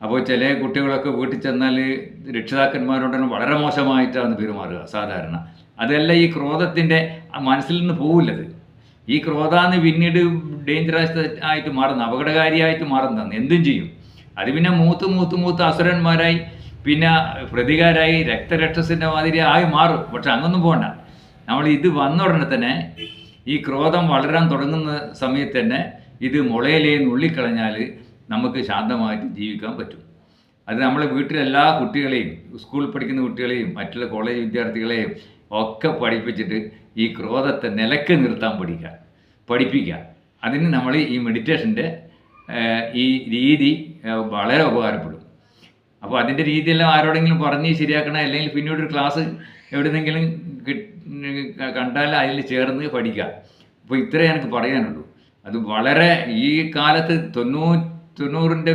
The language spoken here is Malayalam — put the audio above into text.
അപ്പോൾ ചില കുട്ടികളൊക്കെ വീട്ടിൽ ചെന്നാൽ രക്ഷിതാക്കന്മാരോടാണ് വളരെ മോശമായിട്ടാണ് പെരുമാറുക സാധാരണ. അതല്ല ഈ ക്രോധത്തിൻ്റെ മനസ്സിൽ നിന്ന് പോവില്ലത്. ഈ ക്രോധാന്ന് പിന്നീട് ഡേഞ്ചറസ് ആയിട്ട് മാറുന്ന, അപകടകാരിയായിട്ട് മാറുന്നതാണ്. എന്തും ചെയ്യും. അത് പിന്നെ മൂത്ത് അസുരന്മാരായി, പിന്നെ പ്രതികാരായി, രക്തരക്ഷസിൻ്റെ മാതിരി ആയി മാറും. പക്ഷെ അങ്ങൊന്നും പോകണ്ട. നമ്മൾ ഇത് വന്ന ഉടനെ തന്നെ, ഈ ക്രോധം വളരാൻ തുടങ്ങുന്ന സമയത്ത് തന്നെ ഇത് മുളയിലേ നുള്ളിക്കളഞ്ഞാൽ നമുക്ക് ശാന്തമായിട്ട് ജീവിക്കാൻ പറ്റും. അത് നമ്മളെ വീട്ടിലെ എല്ലാ കുട്ടികളെയും, സ്കൂളിൽ പഠിക്കുന്ന കുട്ടികളെയും മറ്റുള്ള കോളേജ് വിദ്യാർത്ഥികളെയും ഒക്കെ പഠിപ്പിച്ചിട്ട് ഈ ക്രോധത്തെ നിലക്ക് നിർത്താൻ പഠിപ്പിക്കുക. അതിന് നമ്മൾ ഈ മെഡിറ്റേഷൻ്റെ ഈ രീതി വളരെ ഉപകാരപ്പെടും. അപ്പോൾ അതിൻ്റെ രീതിയെല്ലാം ആരോടെങ്കിലും പറഞ്ഞ് ശരിയാക്കണം, അല്ലെങ്കിൽ പിന്നീടൊരു ക്ലാസ് എവിടെന്നെങ്കിലും കണ്ടാൽ അതിൽ ചേർന്ന് പഠിക്കുക. അപ്പോൾ ഇത്രയേ എനിക്ക് പറയാനുള്ളൂ. അത് വളരെ ഈ കാലത്ത് 90ൻ്റെ